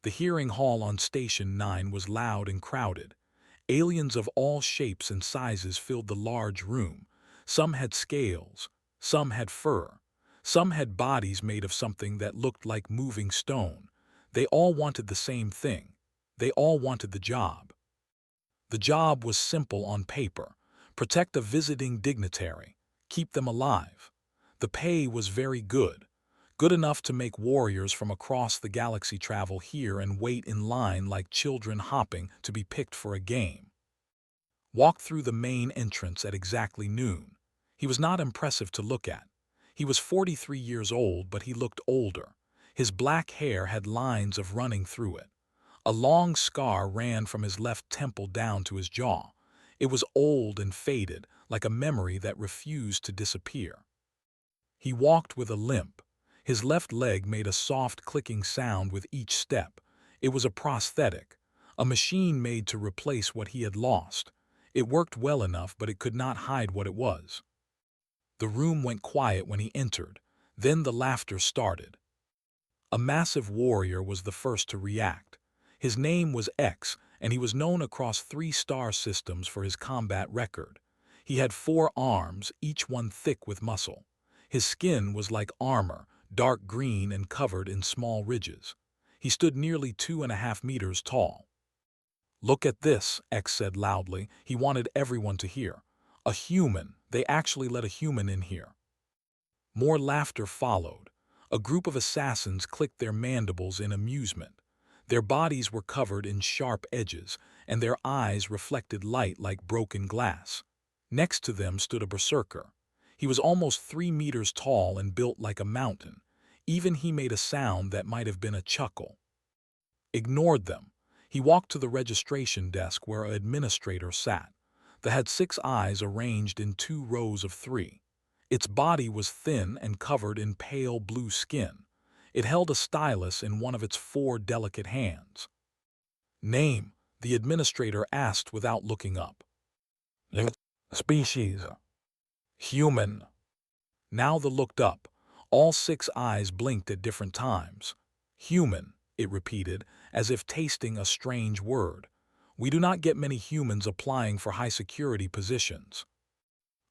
The hearing hall on Station 9 was loud and crowded. Aliens of all shapes and sizes filled the large room. Some had scales, some had fur, some had bodies made of something that looked like moving stone. They all wanted the same thing. They all wanted the job. The job was simple on paper: protect a visiting dignitary, keep them alive. The pay was very good, good enough to make warriors from across the galaxy travel here and wait in line like children hopping to be picked for a game. Walked through the main entrance at exactly noon. He was not impressive to look at. He was 43 years old, but he looked older. His black hair had lines of running through it. A long scar ran from his left temple down to his jaw. It was old and faded, like a memory that refused to disappear. He walked with a limp. His left leg made a soft clicking sound with each step. It was a prosthetic, a machine made to replace what he had lost. It worked well enough, but it could not hide what it was. The room went quiet when he entered. Then the laughter started. A massive warrior was the first to react. His name was X, and he was known across 3 star systems for his combat record. He had 4 arms, each one thick with muscle. His skin was like armor, dark green and covered in small ridges. He stood nearly 2.5 meters tall. "Look at this," X said loudly. He wanted everyone to hear. "A human. They actually let a human in here." More laughter followed. A group of assassins clicked their mandibles in amusement. Their bodies were covered in sharp edges, and their eyes reflected light like broken glass. Next to them stood a berserker. He was almost 3 meters tall and built like a mountain. Even he made a sound that might have been a chuckle. Ignored them. He walked to the registration desk where an administrator sat. That had 6 eyes arranged in 2 rows of 3. Its body was thin and covered in pale blue skin. It held a stylus in one of its 4 delicate hands. "Name," the administrator asked without looking up. "Species." "Human." Now the looked up. All 6 eyes blinked at different times. "Human," it repeated, as if tasting a strange word. "We do not get many humans applying for high-security positions."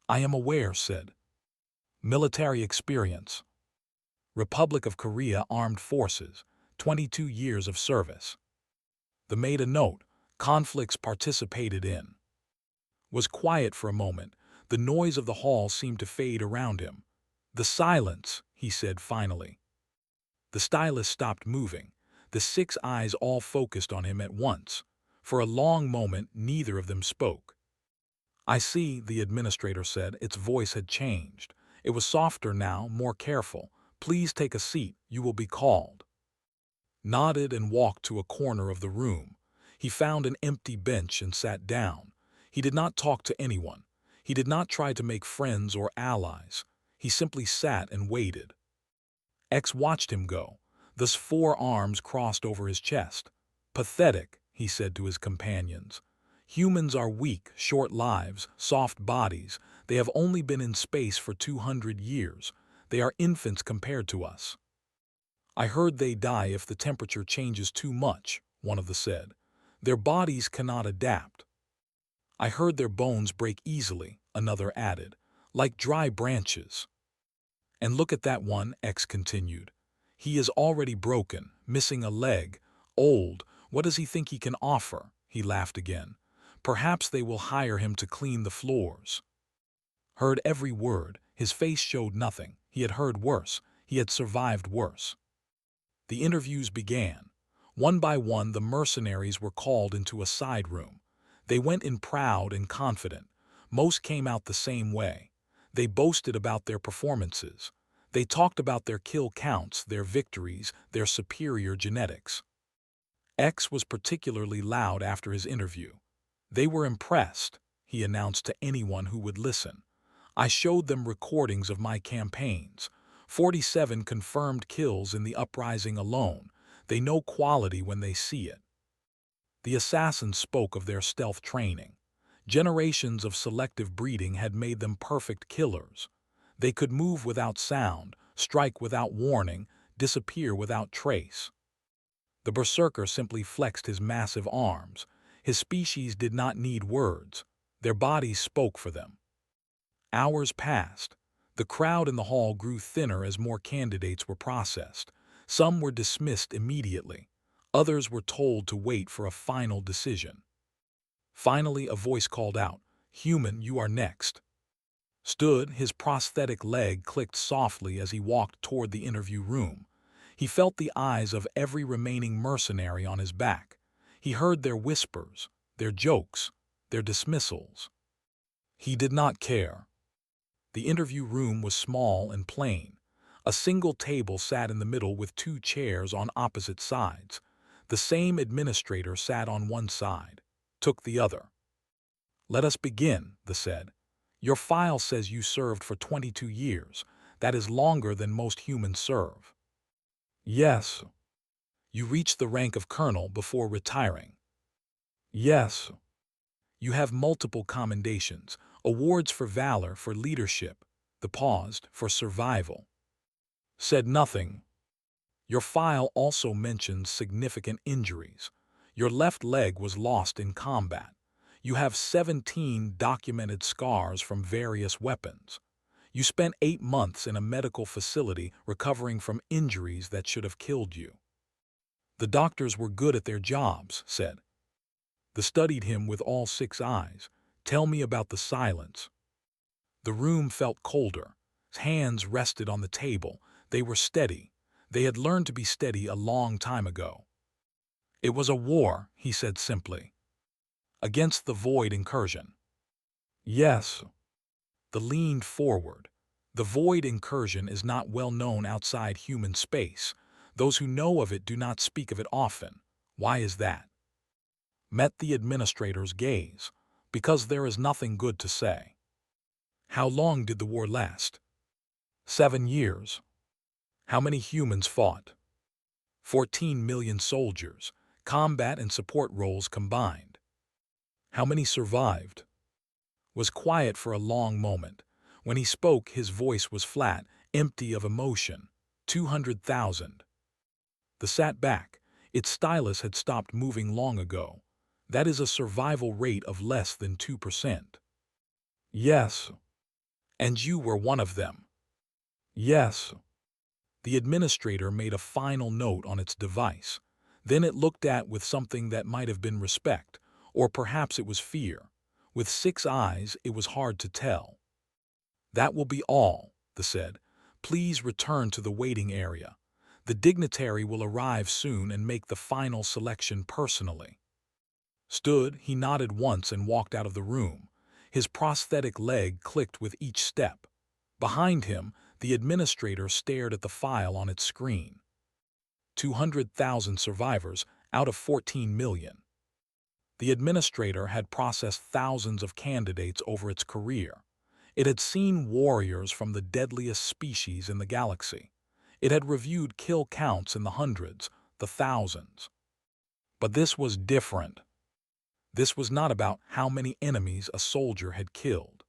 "I am aware," said. "Military experience." Republic of Korea Armed Forces, 22 years of service. The made a note, conflicts participated in. Was quiet for a moment. The noise of the hall seemed to fade around him. "The silence," he said finally. The stylus stopped moving. The 6 eyes all focused on him at once. For a long moment, neither of them spoke. "I see," the administrator said. Its voice had changed. It was softer now, more careful. "Please take a seat. You will be called." Nodded and walked to a corner of the room. He found an empty bench and sat down. He did not talk to anyone. He did not try to make friends or allies. He simply sat and waited. X watched him go. Thus 4 arms crossed over his chest. "Pathetic," he said to his companions. "Humans are weak, short lives, soft bodies. They have only been in space for 200 years. They are infants compared to us." "I heard they die if the temperature changes too much," one of them said. "Their bodies cannot adapt." "I heard their bones break easily," another added, "like dry branches." "And look at that one," X continued. "He is already broken, missing a leg, old. What does he think he can offer?" He laughed again. "Perhaps they will hire him to clean the floors." Heard every word. His face showed nothing. He had heard worse. He had survived worse. The interviews began. One by one, the mercenaries were called into a side room. They went in proud and confident. Most came out the same way. They boasted about their performances. They talked about their kill counts, their victories, their superior genetics. X was particularly loud after his interview. "They were impressed," he announced to anyone who would listen. "I showed them recordings of my campaigns. 47 confirmed kills in the uprising alone. They know quality when they see it." The assassins spoke of their stealth training. Generations of selective breeding had made them perfect killers. They could move without sound, strike without warning, disappear without trace. The berserker simply flexed his massive arms. His species did not need words. Their bodies spoke for them. Hours passed. The crowd in the hall grew thinner as more candidates were processed. Some were dismissed immediately. Others were told to wait for a final decision. Finally, a voice called out, "Human, you are next." Stood, his prosthetic leg clicked softly as he walked toward the interview room. He felt the eyes of every remaining mercenary on his back. He heard their whispers, their jokes, their dismissals. He did not care. The interview room was small and plain. A single table sat in the middle with two chairs on opposite sides. The same administrator sat on one side, took the other. "Let us begin," they said. "Your file says you served for 22 years. That is longer than most humans serve." "Yes." "You reached the rank of colonel before retiring." "Yes." "You have multiple commendations, awards for valor, for leadership." The paused, "for survival." Said nothing. "Your file also mentions significant injuries. Your left leg was lost in combat. You have 17 documented scars from various weapons. You spent 8 months in a medical facility recovering from injuries that should have killed you." The doctors were good at their jobs, said. They studied him with all 6 eyes. "Tell me about the silence." The room felt colder. His hands rested on the table. They were steady. They had learned to be steady a long time ago. "It was a war," he said simply. "Against the Void incursion." "Yes." They leaned forward. "The Void incursion is not well known outside human space. Those who know of it do not speak of it often. Why is that?" Met the administrator's gaze. "Because there is nothing good to say." "How long did the war last?" 7 years. "How many humans fought?" 14 million soldiers, combat and support roles combined. "How many survived?" Was quiet for a long moment. When he spoke, his voice was flat, empty of emotion. 200,000. They sat back. Its stylus had stopped moving long ago. "That is a survival rate of less than 2%. "Yes." "And you were one of them." "Yes." The administrator made a final note on its device. Then it looked at with something that might have been respect, or perhaps it was fear. With 6 eyes, it was hard to tell. "That will be all," they said. "Please return to the waiting area. The dignitary will arrive soon and make the final selection personally." Stood, he nodded once and walked out of the room. His prosthetic leg clicked with each step. Behind him, the administrator stared at the file on its screen. 200,000 survivors out of 14 million. The administrator had processed thousands of candidates over its career. It had seen warriors from the deadliest species in the galaxy. It had reviewed kill counts in the hundreds, the thousands. But this was different. This was not about how many enemies a soldier had killed.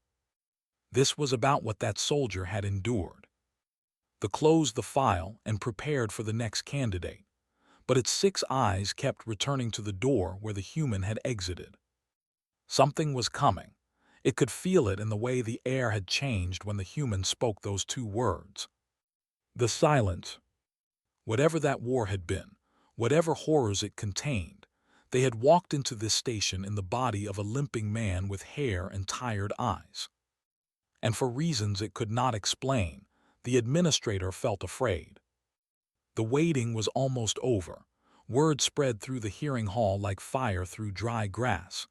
This was about what that soldier had endured. They closed the file and prepared for the next candidate. But its 6 eyes kept returning to the door where the human had exited. Something was coming. It could feel it in the way the air had changed when the human spoke those 2 words. The silence. Whatever that war had been, whatever horrors it contained, they had walked into this station in the body of a limping man with hair and tired eyes. And for reasons it could not explain, the administrator felt afraid. The waiting was almost over. Word spread through the hearing hall like fire through dry grass.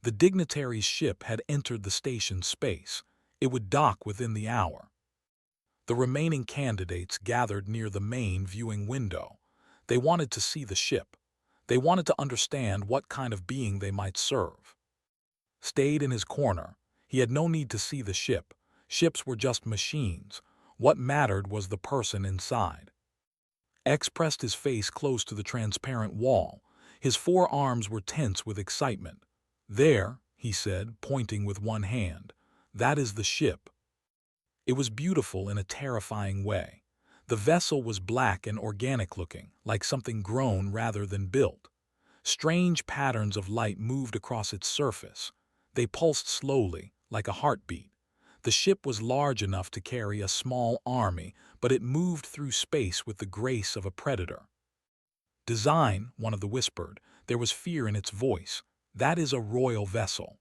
The dignitary's ship had entered the station's space. It would dock within the hour. The remaining candidates gathered near the main viewing window. They wanted to see the ship. They wanted to understand what kind of being they might serve. Stayed in his corner. He had no need to see the ship. Ships were just machines. What mattered was the person inside. X pressed his face close to the transparent wall. His forearms were tense with excitement. "There," he said, pointing with one hand. "That is the ship." It was beautiful in a terrifying way. The vessel was black and organic-looking, like something grown rather than built. Strange patterns of light moved across its surface. They pulsed slowly, like a heartbeat. The ship was large enough to carry a small army, but it moved through space with the grace of a predator. "Design," one of them whispered. There was fear in its voice. "That is a royal vessel."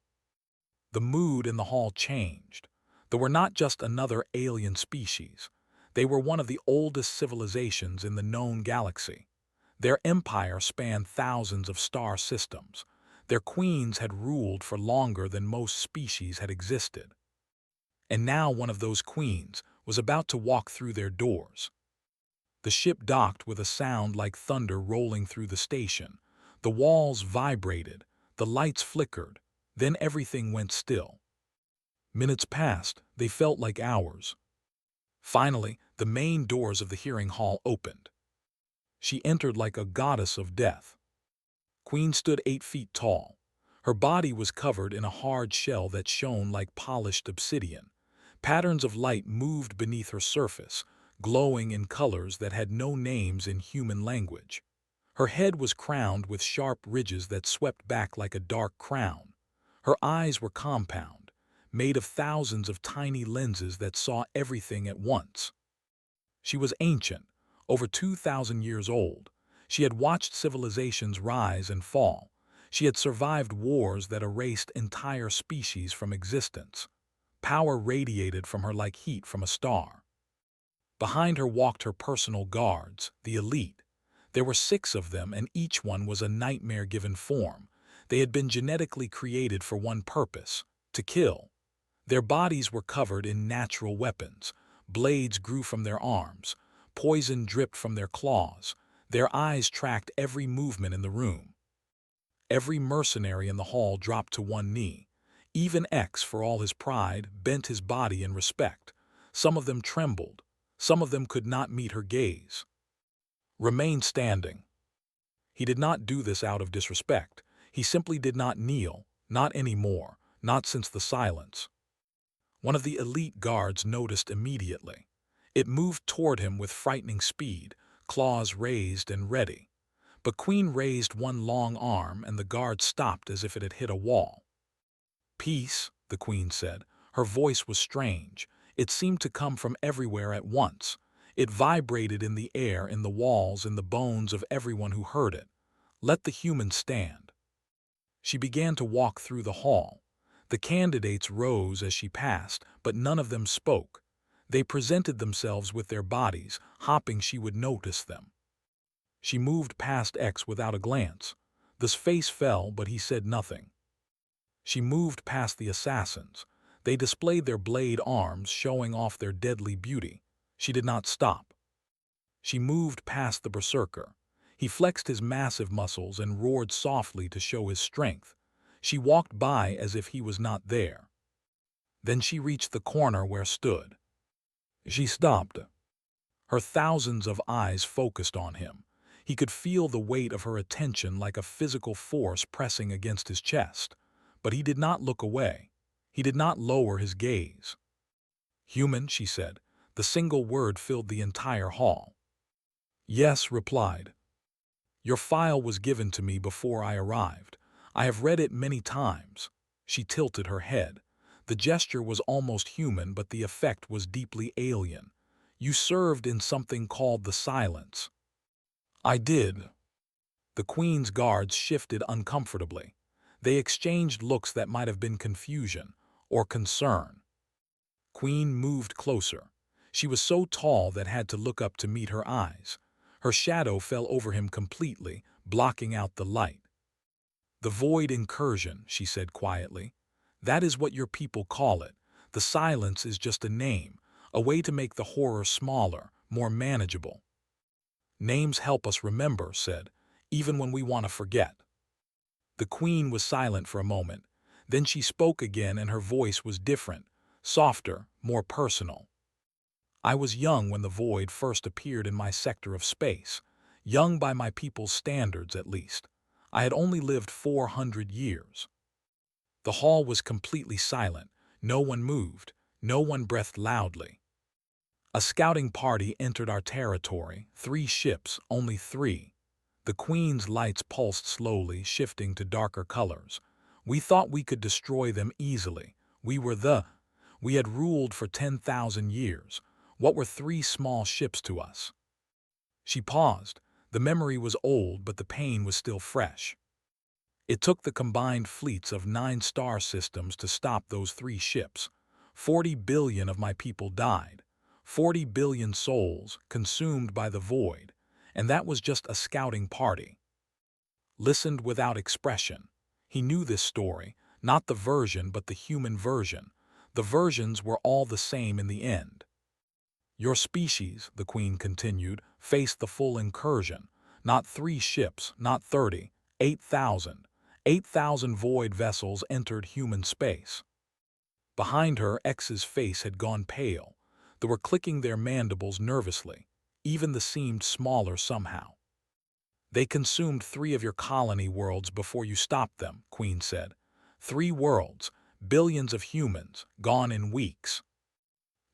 The mood in the hall changed. They were not just another alien species. They were one of the oldest civilizations in the known galaxy. Their empire spanned thousands of star systems. Their queens had ruled for longer than most species had existed. And now one of those queens was about to walk through their doors. The ship docked with a sound like thunder rolling through the station. The walls vibrated, the lights flickered, then everything went still. Minutes passed, they felt like hours. Finally, the main doors of the hearing hall opened. She entered like a goddess of death. Queen stood 8 feet tall. Her body was covered in a hard shell that shone like polished obsidian. Patterns of light moved beneath her surface, glowing in colors that had no names in human language. Her head was crowned with sharp ridges that swept back like a dark crown. Her eyes were compound, made of thousands of tiny lenses that saw everything at once. She was ancient, over 2,000 years old. She had watched civilizations rise and fall. She had survived wars that erased entire species from existence. Power radiated from her like heat from a star. Behind her walked her personal guards, the elite. There were 6 of them, and each one was a nightmare-given form. They had been genetically created for one purpose: to kill. Their bodies were covered in natural weapons. Blades grew from their arms. Poison dripped from their claws. Their eyes tracked every movement in the room. Every mercenary in the hall dropped to one knee. Even X, for all his pride, bent his body in respect. Some of them trembled. Some of them could not meet her gaze. "Remain standing." He did not do this out of disrespect. He simply did not kneel, not anymore, not since the silence. One of the elite guards noticed immediately. It moved toward him with frightening speed, claws raised and ready. But Queen raised one long arm, and the guard stopped as if it had hit a wall. "Peace," the Queen said. Her voice was strange. It seemed to come from everywhere at once. It vibrated in the air, in the walls, in the bones of everyone who heard it. "Let the humans stand." She began to walk through the hall. The candidates rose as she passed, but none of them spoke. They presented themselves with their bodies, hoping she would notice them. She moved past X without a glance. His face fell, but he said nothing. She moved past the assassins. They displayed their blade arms, showing off their deadly beauty. She did not stop. She moved past the berserker. He flexed his massive muscles and roared softly to show his strength. She walked by as if he was not there. Then she reached the corner where stood. She stopped. Her thousands of eyes focused on him. He could feel the weight of her attention like a physical force pressing against his chest. But he did not look away. He did not lower his gaze. "Human," she said. The single word filled the entire hall. "Yes," replied. "Your file was given to me before I arrived. I have read it many times." She tilted her head. The gesture was almost human, but the effect was deeply alien. "You served in something called the Silence." "I did." The Queen's guards shifted uncomfortably. They exchanged looks that might have been confusion or concern. Queen moved closer. She was so tall that had to look up to meet her eyes. Her shadow fell over him completely, blocking out the light. "The Void Incursion," she said quietly. "That is what your people call it. The Silence is just a name, a way to make the horror smaller, more manageable." "Names help us remember," said, "even when we want to forget." The Queen was silent for a moment. Then she spoke again, and her voice was different, softer, more personal. "I was young when the Void first appeared in my sector of space. Young by my people's standards, at least. I had only lived 400 years. The hall was completely silent. No one moved. No one breathed loudly. A scouting party entered our territory, 3 ships, only 3. The Queen's lights pulsed slowly, shifting to darker colors. We thought we could destroy them easily. We had ruled for 10,000 years. What were 3 small ships to us? She paused. The memory was old, but the pain was still fresh. It took the combined fleets of 9 star systems to stop those 3 ships. 40 billion of my people died. 40 billion souls consumed by the void. And that was just a scouting party. Listened without expression. He knew this story, not the version but the human version. The versions were all the same in the end. Your species, the Queen continued, faced the full incursion. Not 3 ships, not 30, 8,000. 8,000 void vessels entered human space. Behind her, X's face had gone pale. They were clicking their mandibles nervously. Even the seemed smaller somehow. They consumed 3 of your colony worlds before you stopped them, Queen said. 3 worlds, billions of humans, gone in weeks.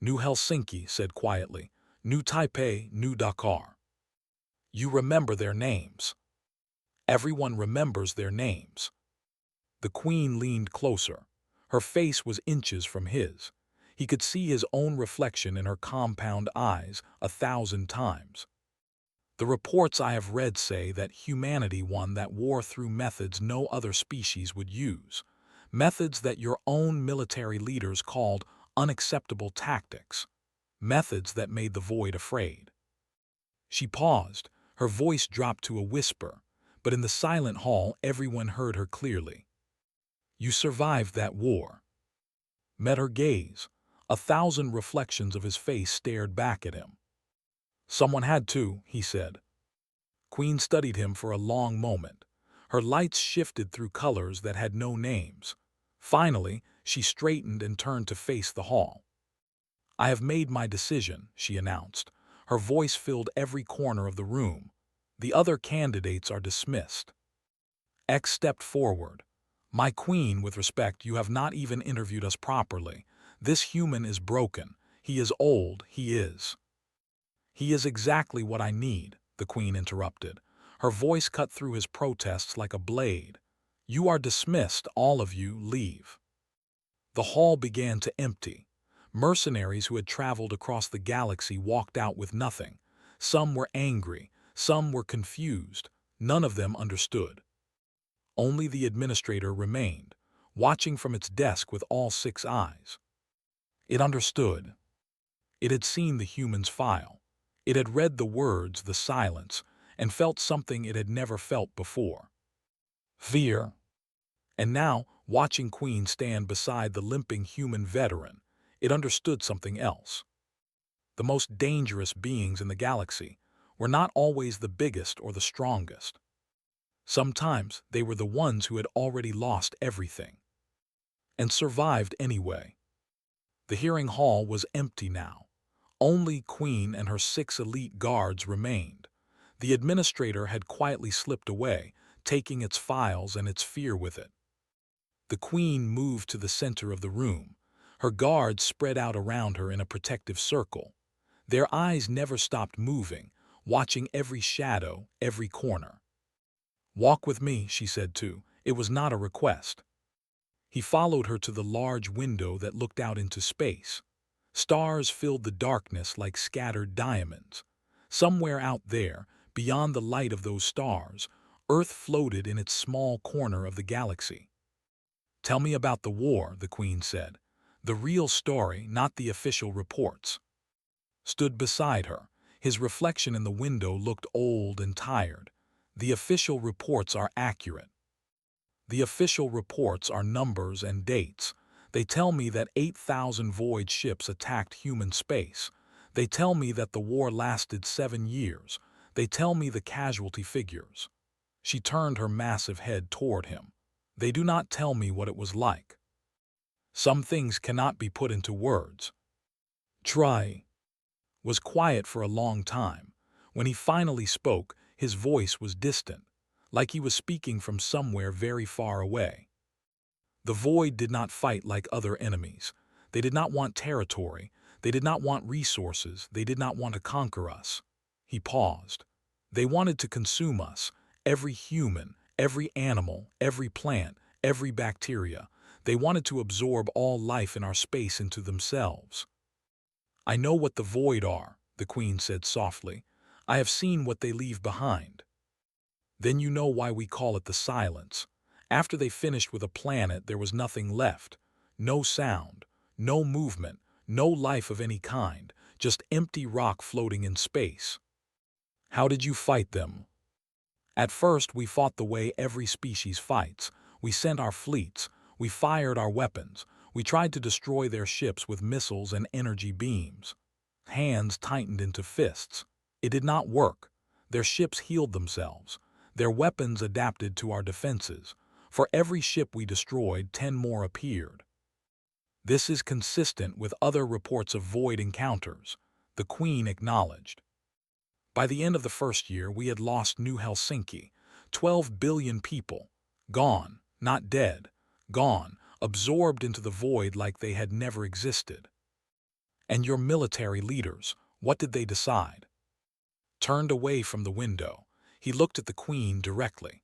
New Helsinki said quietly. New Taipei, New Dakar. You remember their names. Everyone remembers their names. The Queen leaned closer. Her face was inches from his. He could see his own reflection in her compound eyes 1,000 times. The reports I have read say that humanity won that war through methods no other species would use. Methods that your own military leaders called unacceptable tactics. Methods that made the void afraid. She paused. Her voice dropped to a whisper, but in the silent hall everyone heard her clearly. You survived that war. Met her gaze. 1,000 reflections of his face stared back at him. Someone had to, he said. Queen studied him for a long moment. Her lights shifted through colors that had no names. Finally, she straightened and turned to face the hall. I have made my decision, she announced. Her voice filled every corner of the room. The other candidates are dismissed. X stepped forward. My Queen, with respect, you have not even interviewed us properly. This human is broken. He is old. He is. He is exactly what I need, the Queen interrupted. Her voice cut through his protests like a blade. You are dismissed, all of you, leave. The hall began to empty. Mercenaries who had traveled across the galaxy walked out with nothing. Some were angry, some were confused, none of them understood. Only the administrator remained, watching from its desk with all 6 eyes. It understood. It had seen the human's file. It had read the words, the silence, and felt something it had never felt before. Fear. And now, watching Queen stand beside the limping human veteran, it understood something else. The most dangerous beings in the galaxy were not always the biggest or the strongest. Sometimes they were the ones who had already lost everything and survived anyway. The hearing hall was empty now. Only Queen and her 6 elite guards remained. The administrator had quietly slipped away, taking its files and its fear with it. The Queen moved to the center of the room. Her guards spread out around her in a protective circle. Their eyes never stopped moving, watching every shadow, every corner. Walk with me, she said too. It was not a request. He followed her to the large window that looked out into space. Stars filled the darkness like scattered diamonds. Somewhere out there, beyond the light of those stars, Earth floated in its small corner of the galaxy. Tell me about the war, the Queen said. The real story, not the official reports. Stood beside her. His reflection in the window looked old and tired. The official reports are accurate. The official reports are numbers and dates. They tell me that 8,000 void ships attacked human space. They tell me that the war lasted 7 years. They tell me the casualty figures. She turned her massive head toward him. They do not tell me what it was like. Some things cannot be put into words. Try. Was quiet for a long time. When he finally spoke, his voice was distant, like he was speaking from somewhere very far away. The void did not fight like other enemies. They did not want territory. They did not want resources. They did not want to conquer us. He paused. They wanted to consume us, every human, every animal, every plant, every bacteria. They wanted to absorb all life in our space into themselves. I know what the void are, the queen said softly. I have seen what they leave behind. Then you know why we call it the silence. After they finished with a planet, there was nothing left. No sound, no movement, no life of any kind, just empty rock floating in space. How did you fight them? At first, we fought the way every species fights. We sent our fleets. We fired our weapons. We tried to destroy their ships with missiles and energy beams. Hands tightened into fists. It did not work. Their ships healed themselves. Their weapons adapted to our defenses. For every ship we destroyed, 10 more appeared. This is consistent with other reports of void encounters, the Queen acknowledged. By the end of the first year, we had lost New Helsinki. 12 billion people. Gone, not dead. Gone, absorbed into the void like they had never existed. And your military leaders, what did they decide? Turned away from the window, he looked at the Queen directly.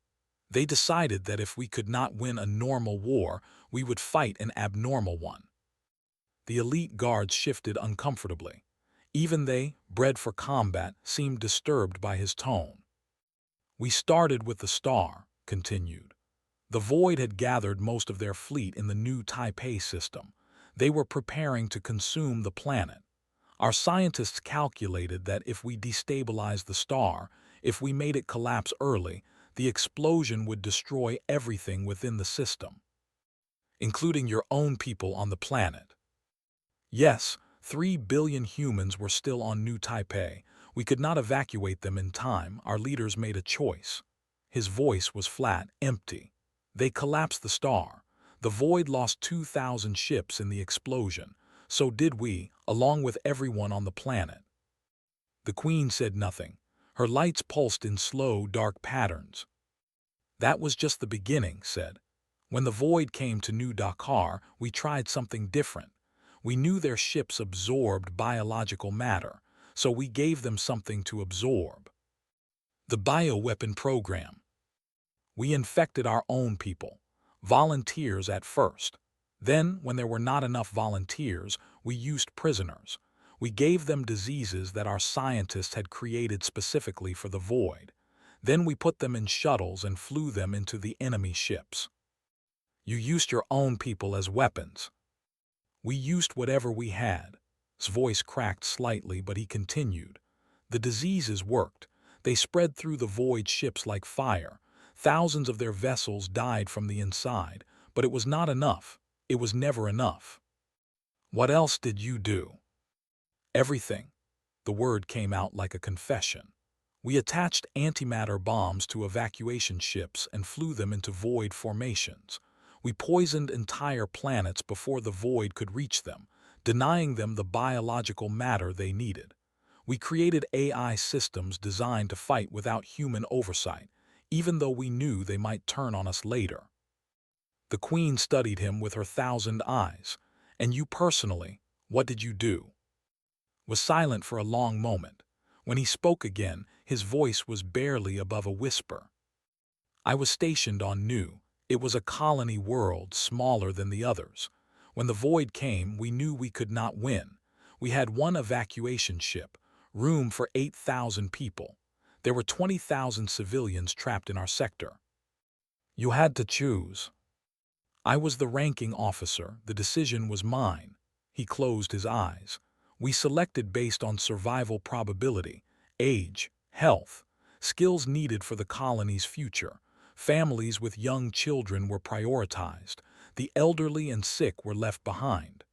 They decided that if we could not win a normal war, we would fight an abnormal one. The elite guards shifted uncomfortably. Even they, bred for combat, seemed disturbed by his tone. We started with the star, continued. The Void had gathered most of their fleet in the new Taipei system. They were preparing to consume the planet. Our scientists calculated that if we destabilized the star, if we made it collapse early, the explosion would destroy everything within the system, including your own people on the planet. Yes, 3 billion humans were still on New Taipei. We could not evacuate them in time. Our leaders made a choice. His voice was flat, empty. They collapsed the star. The Void lost 2,000 ships in the explosion. So did we, along with everyone on the planet. The Queen said nothing. Her lights pulsed in slow, dark patterns. That was just the beginning, said. When the Void came to New Dakar, we tried something different. We knew their ships absorbed biological matter, so we gave them something to absorb. The bioweapon program. We infected our own people, volunteers at first. Then, when there were not enough volunteers, we used prisoners. We gave them diseases that our scientists had created specifically for the Void. Then we put them in shuttles and flew them into the enemy ships. You used your own people as weapons. We used whatever we had. His voice cracked slightly, but he continued. The diseases worked. They spread through the Void ships like fire. Thousands of their vessels died from the inside, but it was not enough. It was never enough. What else did you do? Everything. The word came out like a confession. We attached antimatter bombs to evacuation ships and flew them into Void formations. We poisoned entire planets before the Void could reach them, denying them the biological matter they needed. We created AI systems designed to fight without human oversight, even though we knew they might turn on us later. The Queen studied him with her 1,000 eyes. And you personally, what did you do? Was silent for a long moment. When he spoke again, his voice was barely above a whisper. I was stationed on New. It was a colony world smaller than the others. When the Void came, we knew we could not win. We had one evacuation ship, room for 8,000 people. There were 20,000 civilians trapped in our sector. You had to choose. I was the ranking officer. The decision was mine. He closed his eyes. We selected based on survival probability, age, health, skills needed for the colony's future. Families with young children were prioritized. The elderly and sick were left behind.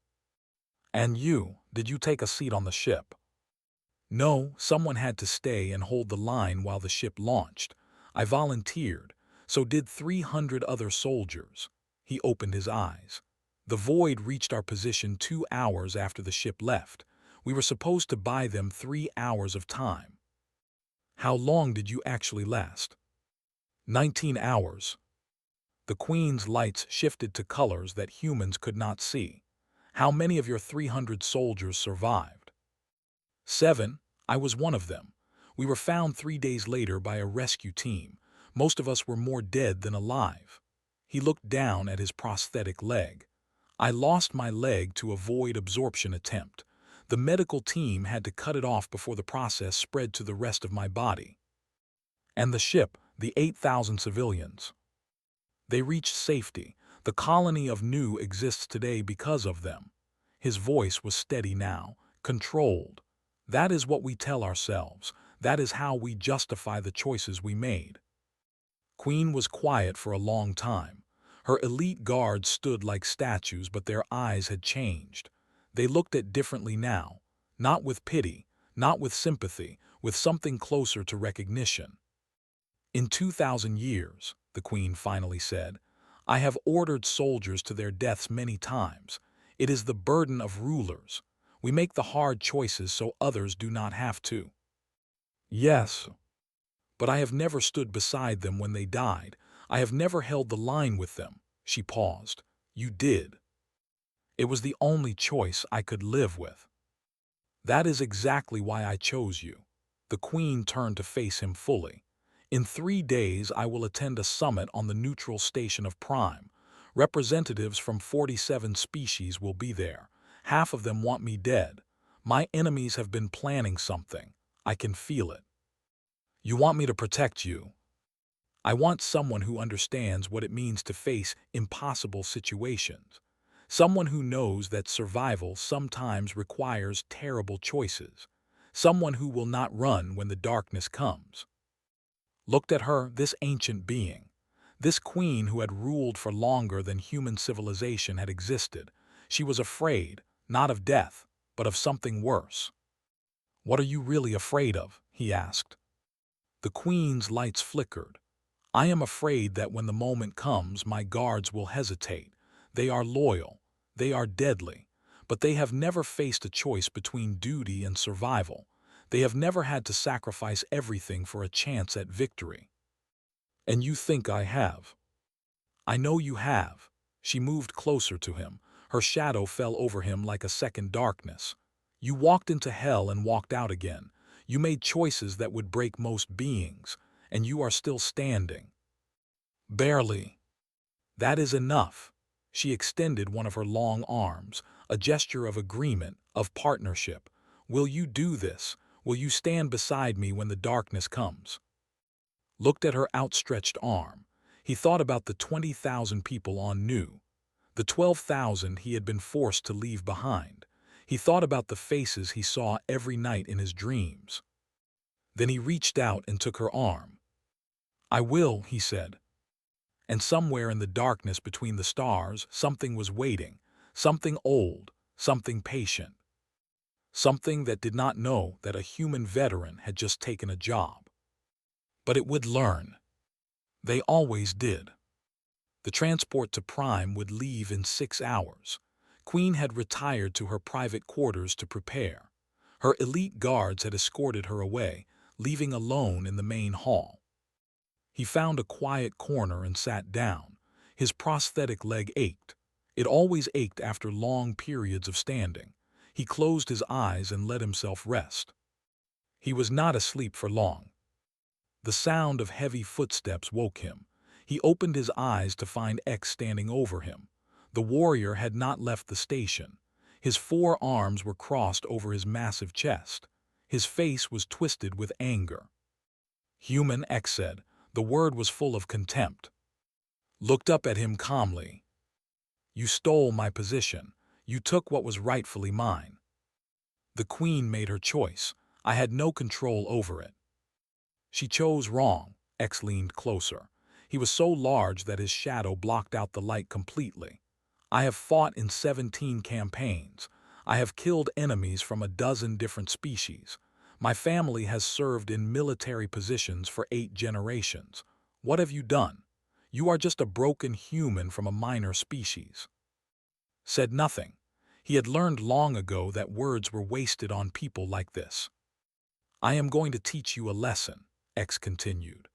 And you, did you take a seat on the ship? No, someone had to stay and hold the line while the ship launched. I volunteered. So did 300 other soldiers. He opened his eyes. The Void reached our position 2 hours after the ship left. We were supposed to buy them 3 hours of time. How long did you actually last? 19 hours. The Queen's lights shifted to colors that humans could not see. How many of your 300 soldiers survived? 7. I was one of them. We were found 3 days later by a rescue team. Most of us were more dead than alive. He looked down at his prosthetic leg. I lost my leg to a void absorption attempt. The medical team had to cut it off before the process spread to the rest of my body. And the ship, the 8,000 civilians. They reached safety. The colony of New exists today because of them. His voice was steady now, controlled. That is what we tell ourselves. That is how we justify the choices we made. Queen was quiet for a long time. Her elite guards stood like statues, but their eyes had changed. They looked at differently now, not with pity, not with sympathy, with something closer to recognition. In 2,000 years, the Queen finally said, I have ordered soldiers to their deaths many times. It is the burden of rulers. We make the hard choices so others do not have to. Yes, but I have never stood beside them when they died. I have never held the line with them. She paused. You did. It was the only choice I could live with. That is exactly why I chose you. The Queen turned to face him fully. In 3 days I will attend a summit on the neutral station of Prime. Representatives from 47 species will be there. Half of them want me dead. My enemies have been planning something. I can feel it. You want me to protect you. I want someone who understands what it means to face impossible situations. Someone who knows that survival sometimes requires terrible choices. Someone who will not run when the darkness comes. Looked at her, this ancient being. This queen who had ruled for longer than human civilization had existed. She was afraid, not of death, but of something worse. What are you really afraid of? He asked. The queen's lights flickered. I am afraid that when the moment comes, my guards will hesitate. They are loyal. They are deadly. But they have never faced a choice between duty and survival. They have never had to sacrifice everything for a chance at victory. And you think I have. I know you have. She moved closer to him. Her shadow fell over him like a second darkness. You walked into hell and walked out again. You made choices that would break most beings, and you are still standing. Barely. That is enough. She extended one of her long arms, a gesture of agreement, of partnership. Will you do this? Will you stand beside me when the darkness comes? Looked at her outstretched arm. He thought about the 20,000 people on New, the 12,000 he had been forced to leave behind. He thought about the faces he saw every night in his dreams. Then he reached out and took her arm. I will, he said. And somewhere in the darkness between the stars, something was waiting, something old, something patient. Something that did not know that a human veteran had just taken a job. But it would learn. They always did. The transport to Prime would leave in 6 hours. Queen had retired to her private quarters to prepare. Her elite guards had escorted her away, leaving alone in the main hall. He found a quiet corner and sat down. His prosthetic leg ached. It always ached after long periods of standing. He closed his eyes and let himself rest. He was not asleep for long. The sound of heavy footsteps woke him. He opened his eyes to find X standing over him. The warrior had not left the station. His 4 arms were crossed over his massive chest. His face was twisted with anger. Human, X said. The word was full of contempt. Looked up at him calmly. You stole my position. You took what was rightfully mine. The queen made her choice. I had no control over it. She chose wrong. X leaned closer. He was so large that his shadow blocked out the light completely. I have fought in 17 campaigns. I have killed enemies from a dozen different species. My family has served in military positions for 8 generations. What have you done? You are just a broken human from a minor species. Said nothing. He had learned long ago that words were wasted on people like this. I am going to teach you a lesson, X continued.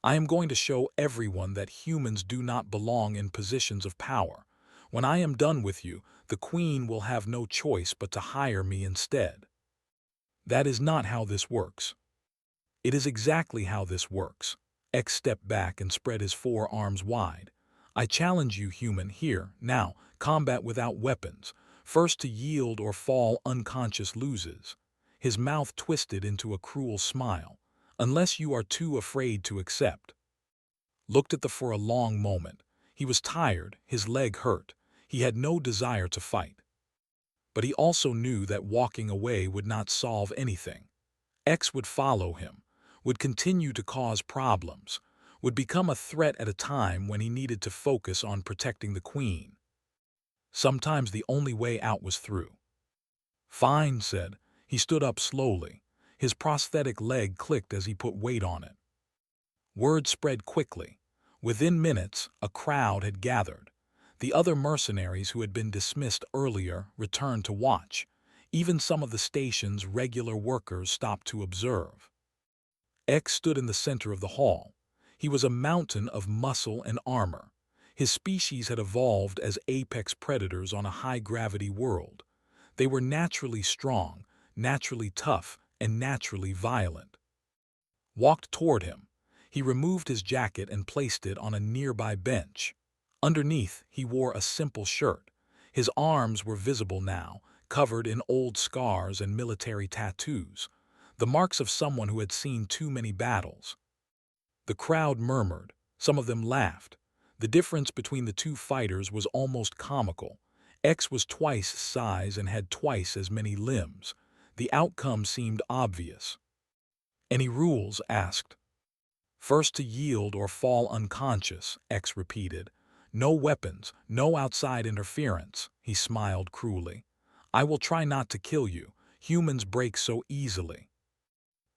I am going to show everyone that humans do not belong in positions of power. When I am done with you, the Queen will have no choice but to hire me instead. That is not how this works. It is exactly how this works. X stepped back and spread his forearms wide. I challenge you, human, here, now, combat without weapons. First to yield or fall unconscious loses. His mouth twisted into a cruel smile. Unless you are too afraid to accept. Looked at the for a long moment. He was tired, his leg hurt. He had no desire to fight. But he also knew that walking away would not solve anything. X would follow him, would continue to cause problems, would become a threat at a time when he needed to focus on protecting the Queen. Sometimes the only way out was through. Fine, said. He stood up slowly. His prosthetic leg clicked as he put weight on it. Word spread quickly. Within minutes, a crowd had gathered. The other mercenaries who had been dismissed earlier returned to watch. Even some of the station's regular workers stopped to observe. X stood in the center of the hall. He was a mountain of muscle and armor. His species had evolved as apex predators on a high-gravity world. They were naturally strong, naturally tough, and naturally violent. Walked toward him. He removed his jacket and placed it on a nearby bench. Underneath, he wore a simple shirt. His arms were visible now, covered in old scars and military tattoos, the marks of someone who had seen too many battles. The crowd murmured. Some of them laughed. The difference between the two fighters was almost comical. X was twice his size and had twice as many limbs. The outcome seemed obvious. Any rules? Asked. First to yield or fall unconscious, X repeated. No weapons, no outside interference, he smiled cruelly. I will try not to kill you. Humans break so easily.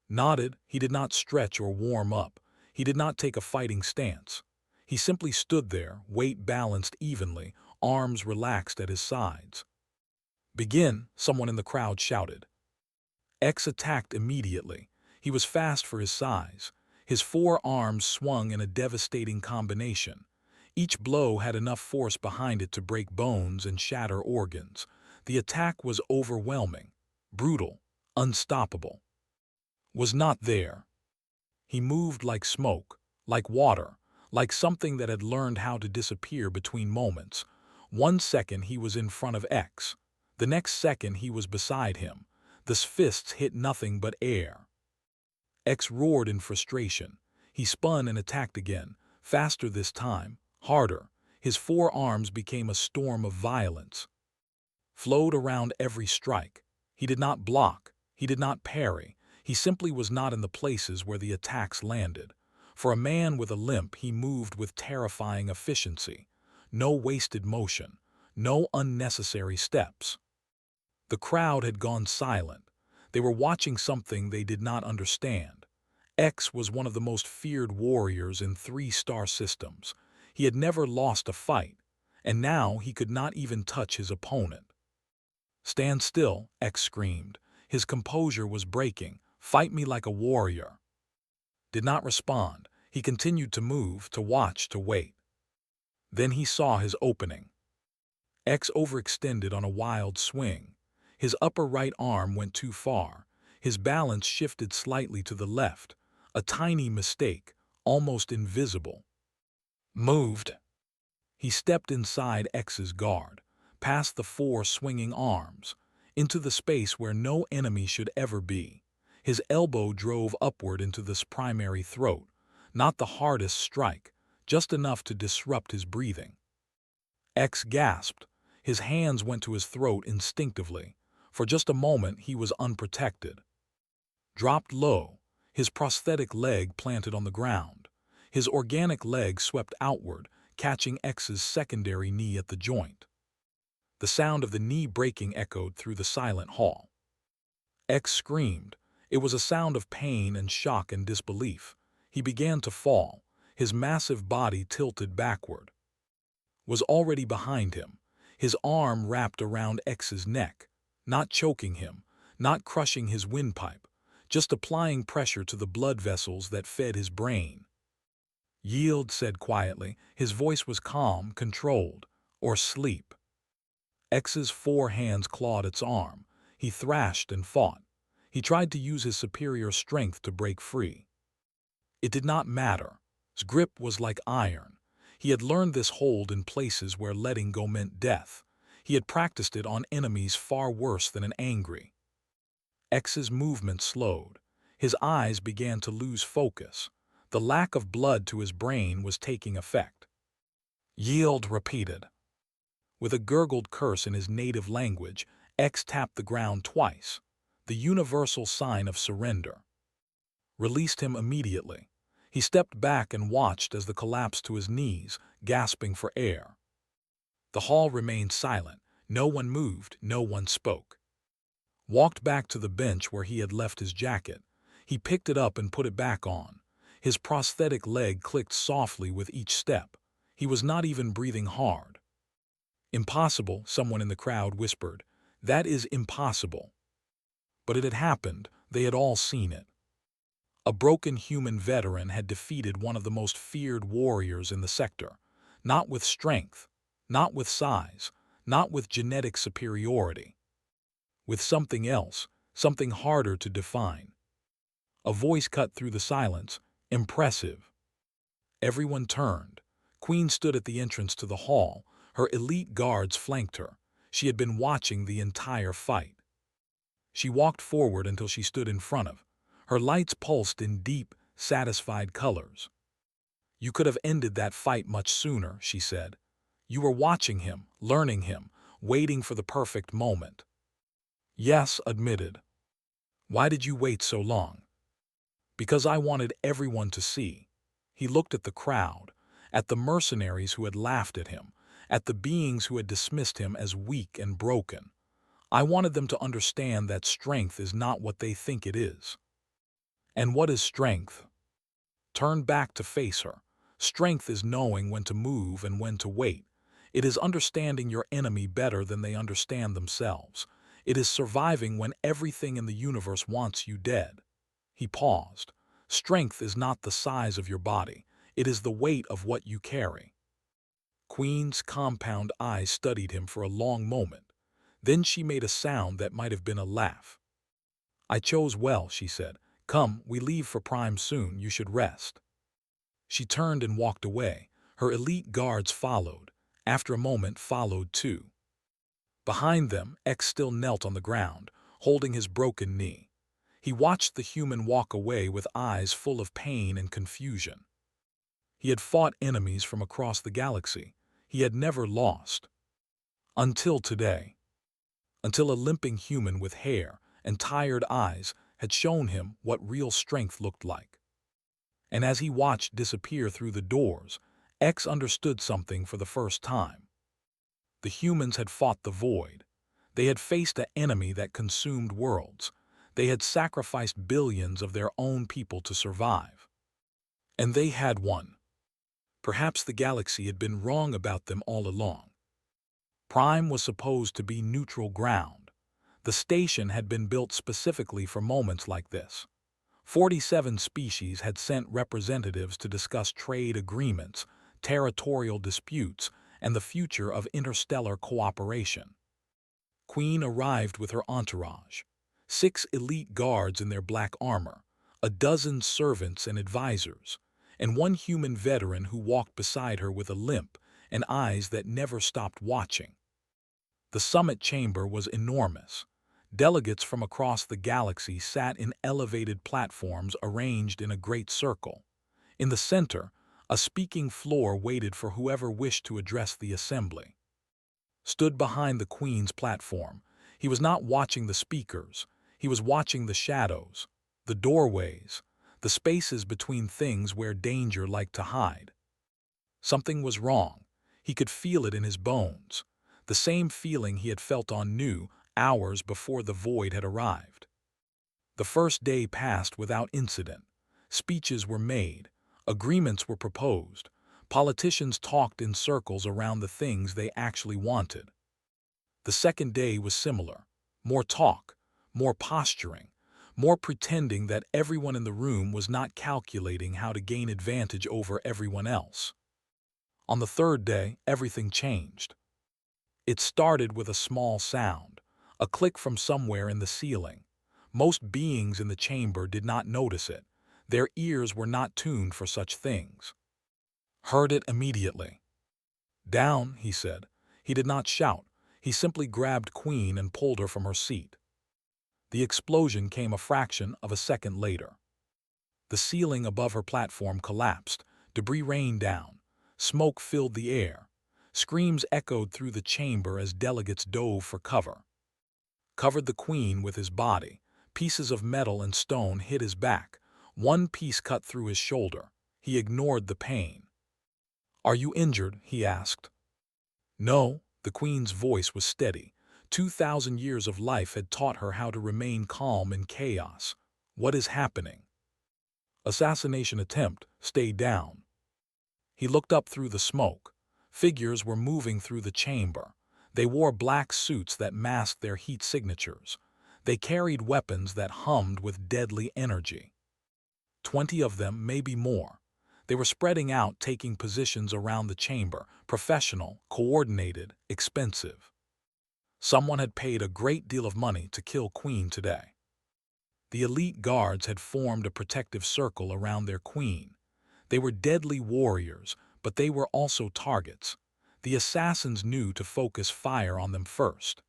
Nodded. He did not stretch or warm up. He did not take a fighting stance. He simply stood there, weight balanced evenly, arms relaxed at his sides. Begin, someone in the crowd shouted. X attacked immediately. He was fast for his size. His forearms swung in a devastating combination. Each blow had enough force behind it to break bones and shatter organs. The attack was overwhelming, brutal, unstoppable. Was not there. He moved like smoke, like water, like something that had learned how to disappear between moments. 1 second he was in front of X. The next second he was beside him. The fists hit nothing but air. X roared in frustration. He spun and attacked again, faster this time, harder. His forearms became a storm of violence. Flowed around every strike. He did not block. He did not parry. He simply was not in the places where the attacks landed. For a man with a limp, he moved with terrifying efficiency. No wasted motion. No unnecessary steps. The crowd had gone silent. They were watching something they did not understand. X was one of the most feared warriors in 3-star systems. He had never lost a fight, and now he could not even touch his opponent. Stand still, X screamed. His composure was breaking. Fight me like a warrior. Did not respond. He continued to move, to watch, to wait. Then he saw his opening. X overextended on a wild swing. His upper right arm went too far. His balance shifted slightly to the left. A tiny mistake, almost invisible. Moved. He stepped inside X's guard, past the 4 swinging arms, into the space where no enemy should ever be. His elbow drove upward into this primary throat, not the hardest strike, just enough to disrupt his breathing. X gasped. His hands went to his throat instinctively. For just a moment he was unprotected. Dropped low, his prosthetic leg planted on the ground. His organic leg swept outward, catching X's secondary knee at the joint. The sound of the knee breaking echoed through the silent hall. X screamed. It was a sound of pain and shock and disbelief. He began to fall, his massive body tilted backward. Was already behind him, his arm wrapped around X's neck, not choking him, not crushing his windpipe, just applying pressure to the blood vessels that fed his brain. Yield, said quietly. His voice was calm, controlled. or sleep. X's 4 hands clawed its arm. He thrashed and fought. He tried to use his superior strength to break free. It did not matter. His grip was like iron. He had learned this hold in places where letting go meant death. He had practiced it on enemies far worse than an angry. X's movement slowed. His eyes began to lose focus. The lack of blood to his brain was taking effect. Yield repeated. With a gurgled curse in his native language, X tapped the ground twice, the universal sign of surrender. Released him immediately. He stepped back and watched as the collapsed to his knees, gasping for air. The hall remained silent. No one moved, no one spoke. Walked back to the bench where he had left his jacket. He picked it up and put it back on. His prosthetic leg clicked softly with each step. He was not even breathing hard. Impossible, someone in the crowd whispered. That is impossible. But it had happened. They had all seen it. A broken human veteran had defeated one of the most feared warriors in the sector. Not with strength, not with size, not with genetic superiority. With something else, something harder to define. A voice cut through the silence. Impressive. Everyone turned. Queen stood at the entrance to the hall. Her elite guards flanked her. She had been watching the entire fight. She walked forward until she stood in front of. Her lights pulsed in deep, satisfied colors. You could have ended that fight much sooner, she said. You were watching him, learning him, waiting for the perfect moment. Yes, admitted. Why did you wait so long? Because I wanted everyone to see. He looked at the crowd, at the mercenaries who had laughed at him, at the beings who had dismissed him as weak and broken. I wanted them to understand that strength is not what they think it is. And what is strength? Turn back to face her. Strength is knowing when to move and when to wait. It is understanding your enemy better than they understand themselves. It is surviving when everything in the universe wants you dead. He paused. Strength is not the size of your body. It is the weight of what you carry. Queen's compound eyes studied him for a long moment. Then she made a sound that might have been a laugh. I chose well, she said. Come, we leave for Prime soon. You should rest. She turned and walked away. Her elite guards followed. After a moment, followed too. Behind them, X still knelt on the ground, holding his broken knee. He watched the human walk away with eyes full of pain and confusion. He had fought enemies from across the galaxy. He had never lost. Until today. Until a limping human with hair and tired eyes had shown him what real strength looked like. And as he watched disappear through the doors, X understood something for the first time. The humans had fought the void. They had faced an enemy that consumed worlds. They had sacrificed billions of their own people to survive. And they had won. Perhaps the galaxy had been wrong about them all along. Prime was supposed to be neutral ground. The station had been built specifically for moments like this. 47 species had sent representatives to discuss trade agreements, territorial disputes, and the future of interstellar cooperation. Queen arrived with her entourage. 6 elite guards in their black armor, a dozen servants and advisors, and 1 human veteran who walked beside her with a limp and eyes that never stopped watching. The summit chamber was enormous. Delegates from across the galaxy sat in elevated platforms arranged in a great circle. In the center, a speaking floor waited for whoever wished to address the assembly. Stood behind the Queen's platform, he was not watching the speakers. He was watching the shadows, the doorways, the spaces between things where danger liked to hide. Something was wrong. He could feel it in his bones. The same feeling he had felt on Nu hours before the void had arrived. The first day passed without incident. Speeches were made. Agreements were proposed. Politicians talked in circles around the things they actually wanted. The second day was similar. More talk, more posturing, more pretending that everyone in the room was not calculating how to gain advantage over everyone else. On the third day, everything changed. It started with a small sound, a click from somewhere in the ceiling. Most beings in the chamber did not notice it. Their ears were not tuned for such things. Heard it immediately. "Down," he said. He did not shout. He simply grabbed Queen and pulled her from her seat. The explosion came a fraction of a second later. The ceiling above her platform collapsed. Debris rained down. Smoke filled the air. Screams echoed through the chamber as delegates dove for cover. Covered the Queen with his body. Pieces of metal and stone hit his back. One piece cut through his shoulder. He ignored the pain. "Are you injured?" he asked. "No," the Queen's voice was steady. 2,000 years of life had taught her how to remain calm in chaos. "What is happening?" "Assassination attempt. Stay down." He looked up through the smoke. Figures were moving through the chamber. They wore black suits that masked their heat signatures. They carried weapons that hummed with deadly energy. 20 of them, maybe more. They were spreading out, taking positions around the chamber, professional, coordinated, expensive. Someone had paid a great deal of money to kill Queen today. The elite guards had formed a protective circle around their Queen. They were deadly warriors, but they were also targets. The assassins knew to focus fire on them first.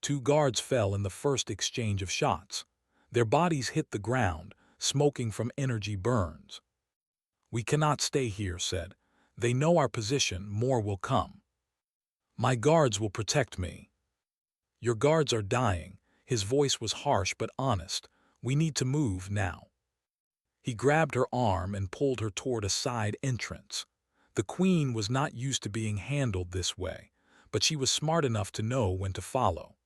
2 guards fell in the first exchange of shots. Their bodies hit the ground, smoking from energy burns. "We cannot stay here," said. "They know our position, more will come." "My guards will protect me." "Your guards are dying." His voice was harsh but honest. "We need to move now." He grabbed her arm and pulled her toward a side entrance. The Queen was not used to being handled this way, but she was smart enough to know when to follow.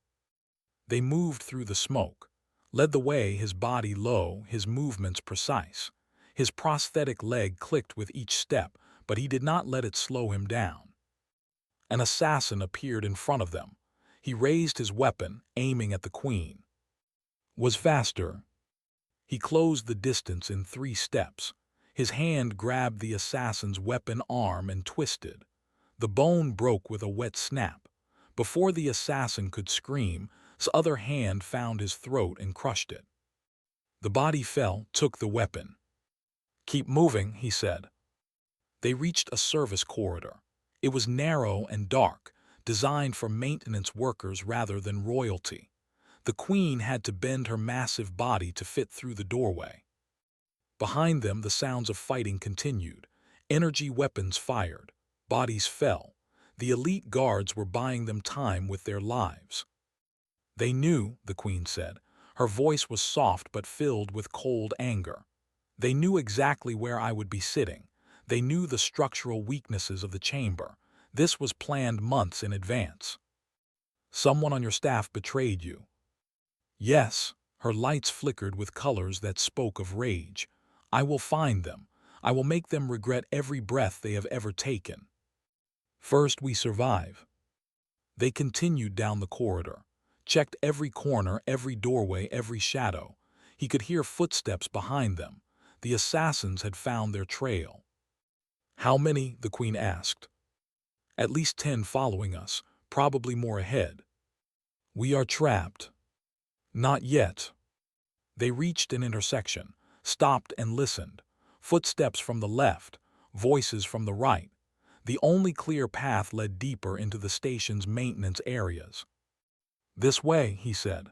They moved through the smoke. Led the way, his body low, his movements precise. His prosthetic leg clicked with each step, but he did not let it slow him down. An assassin appeared in front of them. He raised his weapon, aiming at the Queen. Was faster. He closed the distance in 3 steps. His hand grabbed the assassin's weapon arm and twisted. The bone broke with a wet snap. Before the assassin could scream, his other hand found his throat and crushed it. The body fell, took the weapon. "Keep moving," he said. They reached a service corridor. It was narrow and dark, designed for maintenance workers rather than royalty. The Queen had to bend her massive body to fit through the doorway. Behind them, the sounds of fighting continued. Energy weapons fired. Bodies fell. The elite guards were buying them time with their lives. "They knew," the Queen said. Her voice was soft but filled with cold anger. "They knew exactly where I would be sitting. They knew the structural weaknesses of the chamber. This was planned months in advance." "Someone on your staff betrayed you." "Yes." Her lights flickered with colors that spoke of rage. "I will find them. I will make them regret every breath they have ever taken. First we survive." They continued down the corridor, checked every corner, every doorway, every shadow. He could hear footsteps behind them. The assassins had found their trail. "How many?" the Queen asked. "At least 10 following us, probably more ahead." "We are trapped." "Not yet." They reached an intersection, stopped and listened. Footsteps from the left, voices from the right. The only clear path led deeper into the station's maintenance areas. "This way," he said.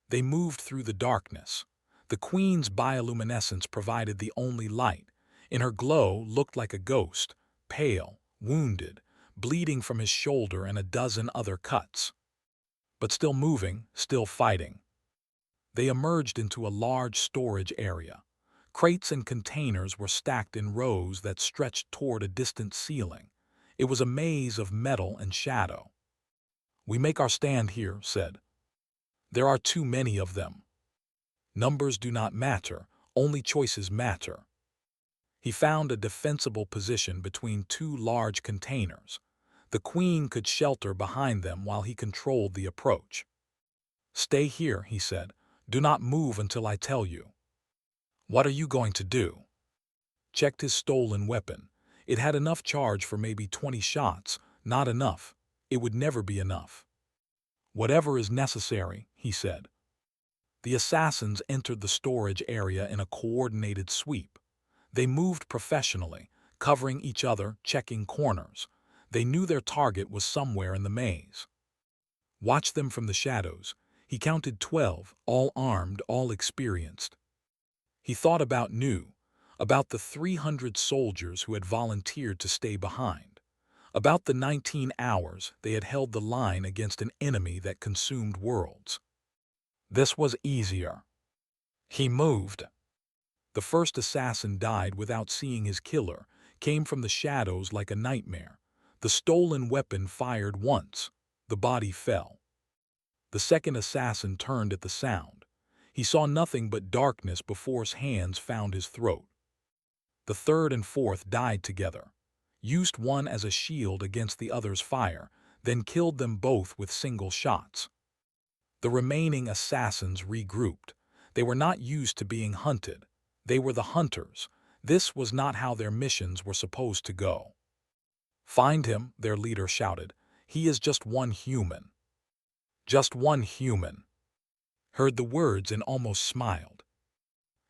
They moved through the darkness. The Queen's bioluminescence provided the only light. In her glow looked like a ghost, pale, wounded, bleeding from his shoulder and a dozen other cuts. But still moving, still fighting. They emerged into a large storage area. Crates and containers were stacked in rows that stretched toward a distant ceiling. It was a maze of metal and shadow. "We make our stand here," said. "There are too many of them." "Numbers do not matter, only choices matter." He found a defensible position between 2 large containers. The Queen could shelter behind them while he controlled the approach. "Stay here," he said. "Do not move until I tell you." "What are you going to do?" Checked his stolen weapon. It had enough charge for maybe 20 shots, not enough. It would never be enough. "Whatever is necessary," he said. The assassins entered the storage area in a coordinated sweep. They moved professionally, covering each other, checking corners. They knew their target was somewhere in the maze. Watch them from the shadows. He counted 12, all armed, all experienced. He thought about about the 300 soldiers who had volunteered to stay behind, about the 19 hours they had held the line against an enemy that consumed worlds. This was easier. He moved. The first assassin died without seeing his killer, came from the shadows like a nightmare. The stolen weapon fired once. The body fell. The second assassin turned at the sound. He saw nothing but darkness before his hands found his throat. The third and fourth died together, used one as a shield against the other's fire, then killed them both with single shots. The remaining assassins regrouped. They were not used to being hunted. They were the hunters. This was not how their missions were supposed to go. "Find him," their leader shouted. "He is just one human." Just one human. Heard the words and almost smiled.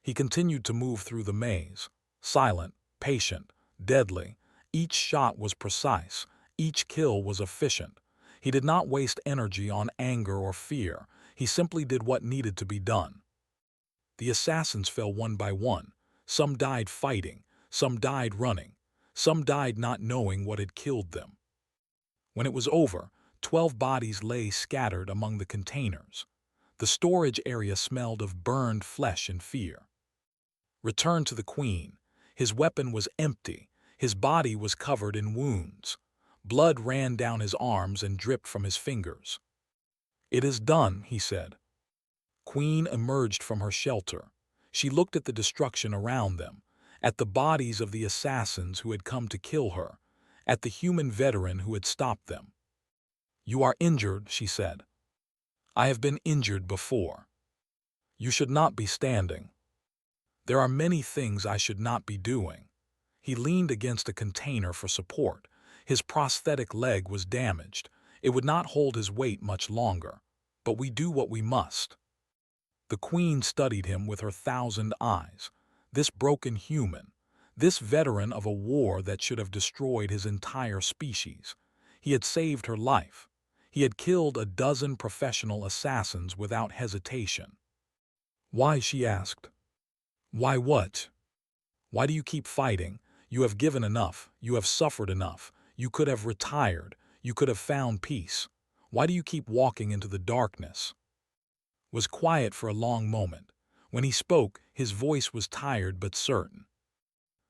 He continued to move through the maze, silent, patient, deadly. Each shot was precise. Each kill was efficient. He did not waste energy on anger or fear. He simply did what needed to be done. The assassins fell one by one. Some died fighting. Some died running. Some died not knowing what had killed them. When it was over, 12 bodies lay scattered among the containers. The storage area smelled of burned flesh and fear. Returned to the Queen. His weapon was empty. His body was covered in wounds. Blood ran down his arms and dripped from his fingers. "It is done," he said. Queen emerged from her shelter. She looked at the destruction around them, at the bodies of the assassins who had come to kill her, at the human veteran who had stopped them. "You are injured," she said. "I have been injured before. You should not be standing. There are many things I should not be doing." He leaned against a container for support. His prosthetic leg was damaged. It would not hold his weight much longer. "But we do what we must." The Queen studied him with her 1,000 eyes. This broken human, this veteran of a war that should have destroyed his entire species. He had saved her life. He had killed a dozen professional assassins without hesitation. "Why?" she asked. "Why what? Why do you keep fighting? You have given enough. You have suffered enough. You could have retired. You could have found peace. Why do you keep walking into the darkness?" Was quiet for a long moment. When he spoke, his voice was tired but certain.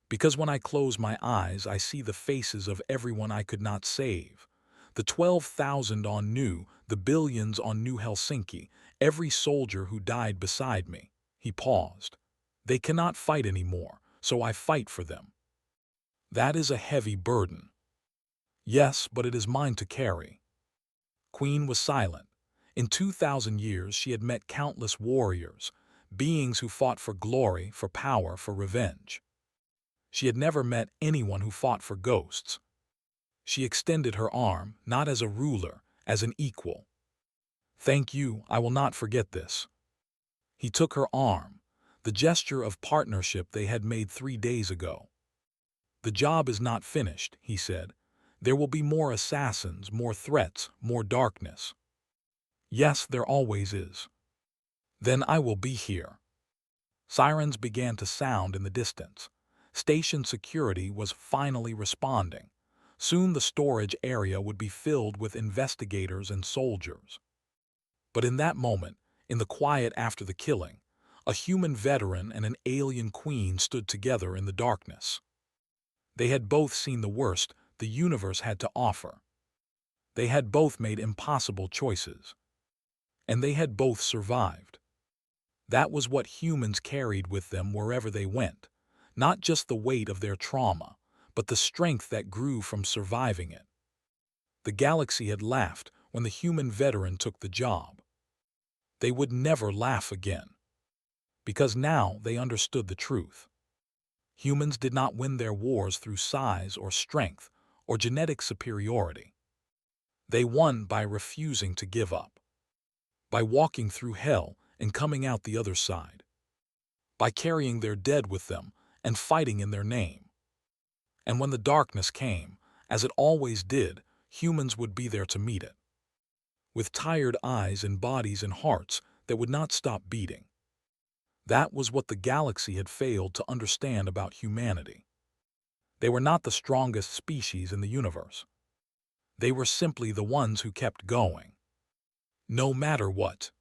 "Because when I close my eyes, I see the faces of everyone I could not save. The 12,000 on New, the billions on New Helsinki, every soldier who died beside me." He paused. "They cannot fight anymore, so I fight for them. That is a heavy burden." "Yes, but it is mine to carry." Queen was silent. In 2,000 years she had met countless warriors, beings who fought for glory, for power, for revenge. She had never met anyone who fought for ghosts. She extended her arm, not as a ruler, as an equal. "Thank you, I will not forget this." He took her arm, the gesture of partnership they had made 3 days ago. "The job is not finished," he said. "There will be more assassins, more threats, more darkness." "Yes, there always is." "Then I will be here." Sirens began to sound in the distance. Station security was finally responding. Soon the storage area would be filled with investigators and soldiers. But in that moment, in the quiet after the killing, a human veteran and an alien queen stood together in the darkness. They had both seen the worst the universe had to offer. They had both made impossible choices. And they had both survived. That was what humans carried with them wherever they went, not just the weight of their trauma, but the strength that grew from surviving it. The galaxy had laughed when the human veteran took the job. They would never laugh again. Because now they understood the truth. Humans did not win their wars through size or strength or genetic superiority. They won by refusing to give up, by walking through hell and coming out the other side, by carrying their dead with them and fighting in their name. And when the darkness came, as it always did, humans would be there to meet it, with tired eyes and bodies and hearts that would not stop beating. That was what the galaxy had failed to understand about humanity. They were not the strongest species in the universe. They were simply the ones who kept going. No matter what.